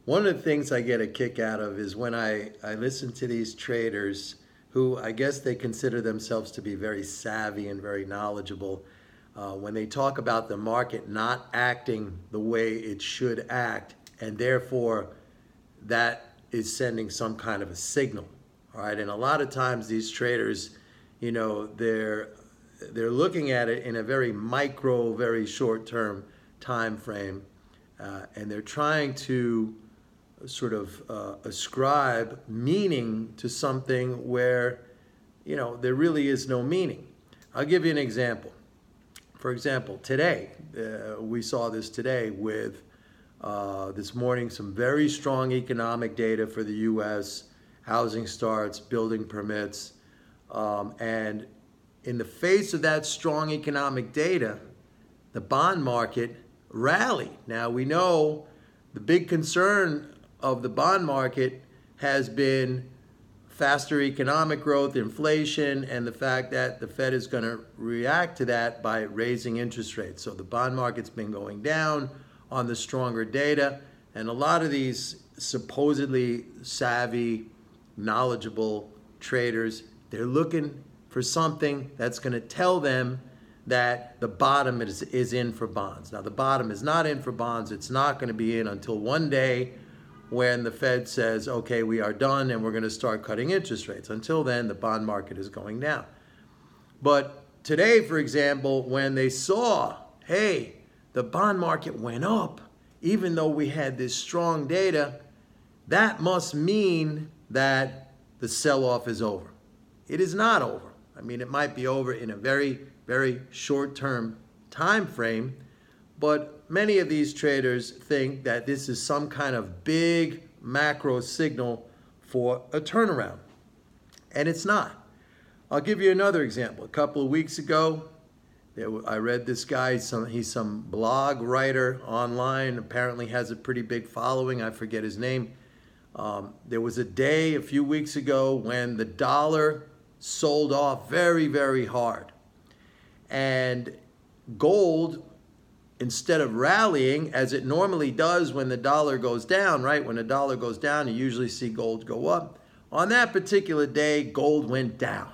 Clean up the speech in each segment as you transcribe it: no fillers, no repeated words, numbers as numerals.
One of the things I get a kick out of is when I listen to these traders who I guess they consider themselves to be very savvy and very knowledgeable. When they talk about the market not acting the way it should act, and therefore that is sending some kind of a signal. All right, and a lot of times these traders, they're looking at it in a very micro, very short-term time frame, and they're trying to sort of ascribe meaning to something where, there really is no meaning. I'll give you an example. For example, today, we saw this today with this morning, some very strong economic data for the U.S., housing starts, building permits, and in the face of that strong economic data, the bond market rallied. Now, we know the big concern of the bond market has been faster economic growth, inflation, and the fact that the Fed is going to react to that by raising interest rates. So the bond market's been going down on the stronger data, and a lot of these supposedly savvy, knowledgeable traders, they're looking for something that's going to tell them that the bottom is in for bonds. Now, the bottom is not in for bonds. It's not going to be in until one day when the Fed says, okay, we are done and we're going to start cutting interest rates. Until then, the bond market is going down. But today, for example, when they saw, hey, the bond market went up, even though we had this strong data, that must mean that the sell-off is over. It is not over. I mean, it might be over in a very, very short-term time frame, but many of these traders think that this is some kind of big macro signal for a turnaround, and it's not. I'll give you another example. A couple of weeks ago, I read this guy. He's some blog writer online, apparently has a pretty big following. I forget his name. There was a day a few weeks ago when the dollar sold off very, very hard. And gold, instead of rallying, as it normally does when the dollar goes down, right? When the dollar goes down, you usually see gold go up. On that particular day, gold went down.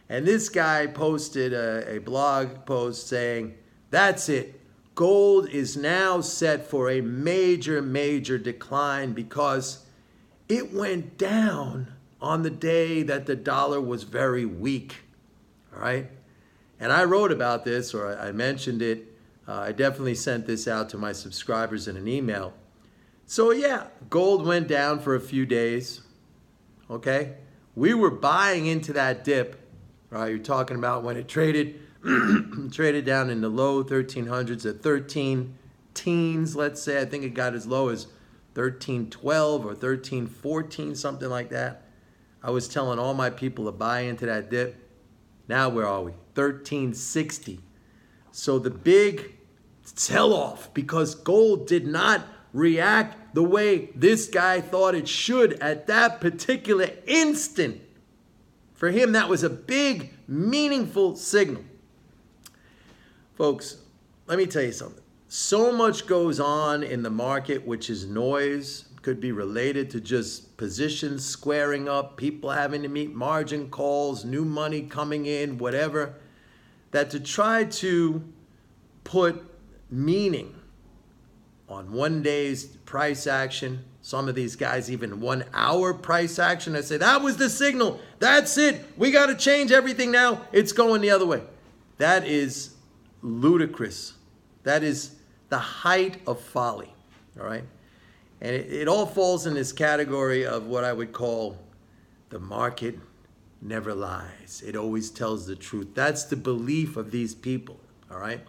And this guy posted a blog post saying, that's it. Gold is now set for a major, major decline because it went down on the day that the dollar was very weak. All right? And I wrote about this, or I mentioned it. I definitely sent this out to my subscribers in an email. So yeah, gold went down for a few days. Okay? We were buying into that dip. Right? You're talking about when it traded down in the low 1300s at 13 teens, let's say. I think it got as low as 1312 or 1314, something like that. I was telling all my people to buy into that dip. Now where are we? 1360. So the big sell-off, because gold did not react the way this guy thought it should at that particular instant. For him, that was a big, meaningful signal. Folks, let me tell you something. So much goes on in the market, which is noise, could be related to just positions squaring up, people having to meet margin calls, new money coming in, whatever, that to try to put meaning on one day's price action, some of these guys even 1 hour price action, I say, that was the signal. That's it. We got to change everything now. It's going the other way. That is ludicrous. That is the height of folly. All right? And it all falls in this category of what I would call the market never lies. It always tells the truth. That's the belief of these people. All right?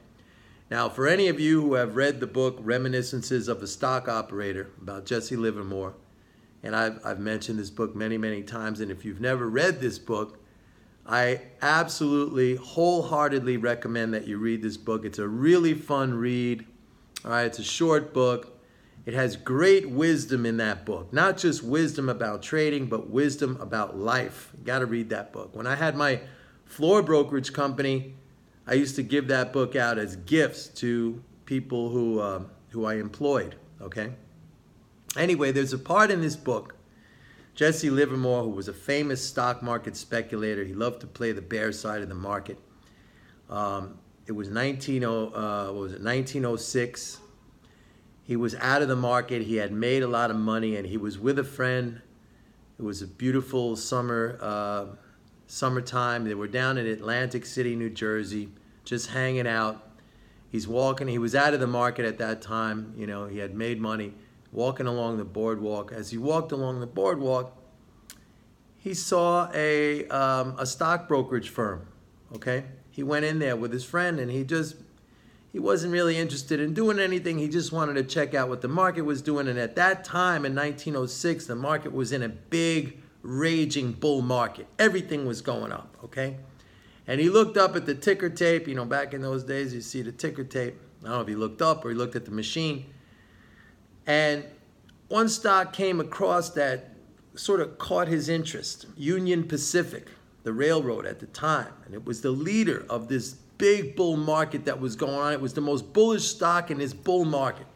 Now, for any of you who have read the book Reminiscences of a Stock Operator about Jesse Livermore, and I've mentioned this book many, many times, and if you've never read this book, I absolutely, wholeheartedly recommend that you read this book. It's a really fun read. All right, it's a short book. It has great wisdom in that book. Not just wisdom about trading, but wisdom about life. You got to read that book. When I had my floor brokerage company, I used to give that book out as gifts to people who I employed, okay? Anyway, there's a part in this book, Jesse Livermore, who was a famous stock market speculator. He loved to play the bear side of the market. It was 1906. He was out of the market. He had made a lot of money, and he was with a friend. It was a beautiful summertime. They were down in Atlantic City, New Jersey, just hanging out. He's walking. He was out of the market at that time. You know, he had made money, walking along the boardwalk. As he walked along the boardwalk, he saw a stock brokerage firm, okay? He went in there with his friend, and he wasn't really interested in doing anything. He just wanted to check out what the market was doing. And at that time, in 1906, the market was in a big, raging bull market. Everything was going up, okay? And he looked up at the ticker tape. You know, back in those days, you see the ticker tape. I don't know if he looked up or he looked at the machine. And one stock came across that sort of caught his interest, Union Pacific, the railroad at the time. And it was the leader of this big bull market that was going on. It was the most bullish stock in this bull market.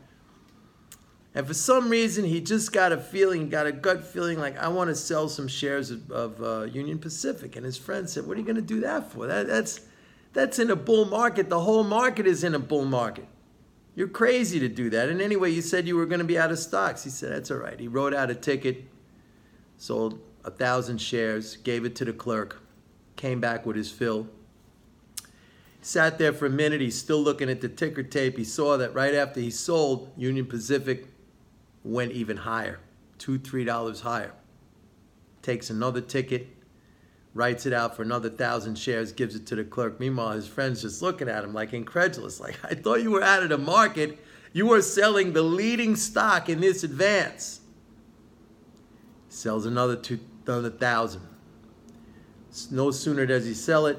And for some reason, he just got a gut feeling like, I want to sell some shares of Union Pacific. And his friend said, what are you going to do that for? That's in a bull market. The whole market is in a bull market. You're crazy to do that. And anyway, you said you were going to be out of stocks. He said, that's all right. He wrote out a ticket, sold 1,000 shares, gave it to the clerk, came back with his fill. Sat there for a minute. He's still looking at the ticker tape. He saw that right after he sold, Union Pacific went even higher, $2, $3 higher. Takes another ticket, writes it out for another 1,000 shares, gives it to the clerk. Meanwhile, his friend's just looking at him like incredulous, like, I thought you were out of the market. You were selling the leading stock in this advance. Sells another 1,000. No sooner does he sell it,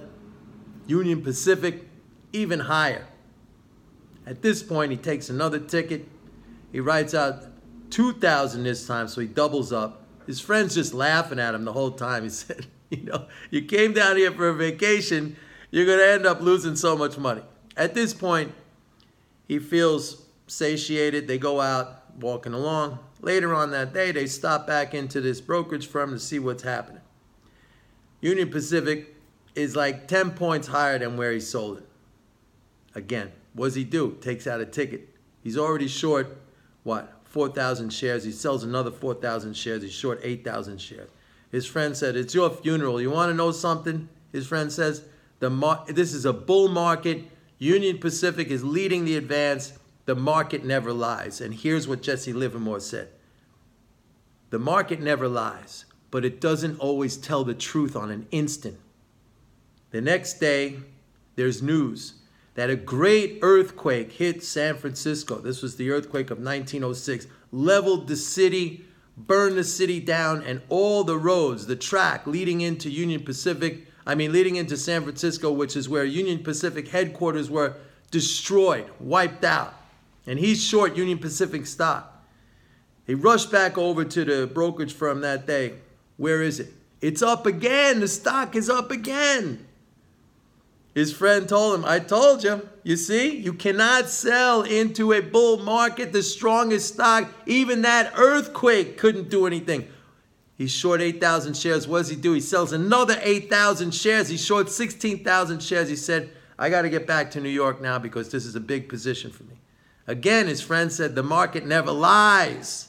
Union Pacific, even higher. At this point, he takes another ticket. He writes out 2,000 this time, so he doubles up. His friend's just laughing at him the whole time. He said, you know, you came down here for a vacation, you're going to end up losing so much money. At this point, he feels satiated. They go out, walking along. Later on that day, they stop back into this brokerage firm to see what's happening. Union Pacific is like 10 points higher than where he sold it. Again, what does he do? Takes out a ticket. He's already short, what, 4,000 shares. He sells another 4,000 shares. He's short 8,000 shares. His friend said, it's your funeral. You want to know something? His friend says, this is a bull market. Union Pacific is leading the advance. The market never lies. And here's what Jesse Livermore said. The market never lies, but it doesn't always tell the truth on an instant. The next day, there's news that a great earthquake hit San Francisco. This was the earthquake of 1906, leveled the city, burned the city down, and all the roads, the track leading into leading into San Francisco, which is where Union Pacific headquarters were, destroyed, wiped out. And he's short Union Pacific stock. He rushed back over to the brokerage firm that day. Where is it? It's up again. The stock is up again. His friend told him, I told you. You see, you cannot sell into a bull market the strongest stock. Even that earthquake couldn't do anything. He's short 8,000 shares. What does he do? He sells another 8,000 shares. He's short 16,000 shares. He said, I got to get back to New York now because this is a big position for me. Again, his friend said, the market never lies.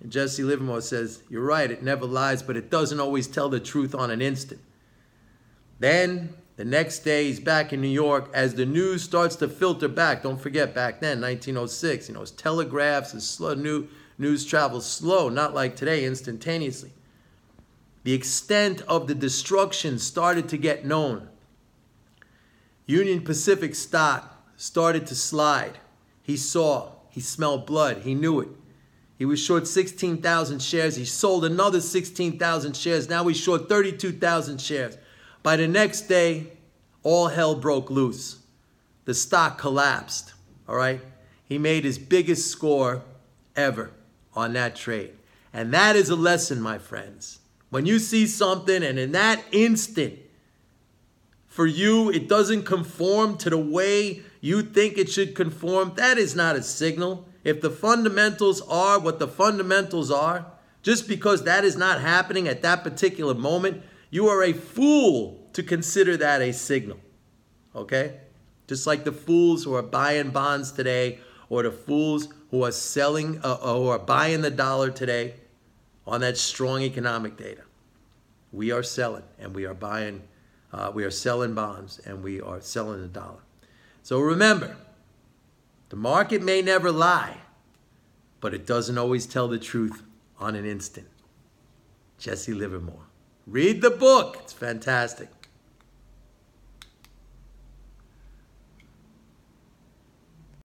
And Jesse Livermore says, you're right, it never lies, but it doesn't always tell the truth on an instant. Then the next day, he's back in New York as the news starts to filter back. Don't forget, back then, 1906, it's telegraphs, it's slow, news travels slow, not like today, instantaneously. The extent of the destruction started to get known. Union Pacific stock started to slide. He smelled blood, he knew it. He was short 16,000 shares. He sold another 16,000 shares. Now he's short 32,000 shares. By the next day, all hell broke loose. The stock collapsed, all right? He made his biggest score ever on that trade. And that is a lesson, my friends. When you see something and in that instant, for you, it doesn't conform to the way you think it should conform, that is not a signal. if the fundamentals are what the fundamentals are, just because that is not happening at that particular moment, you are a fool to consider that a signal. Okay? Just like the fools who are buying bonds today, or the fools who are selling, who are buying the dollar today on that strong economic data. We are selling, and we are buying, we are selling bonds, and we are selling the dollar. So remember, the market may never lie, but it doesn't always tell the truth on an instant. Jesse Livermore. Read the book. It's fantastic.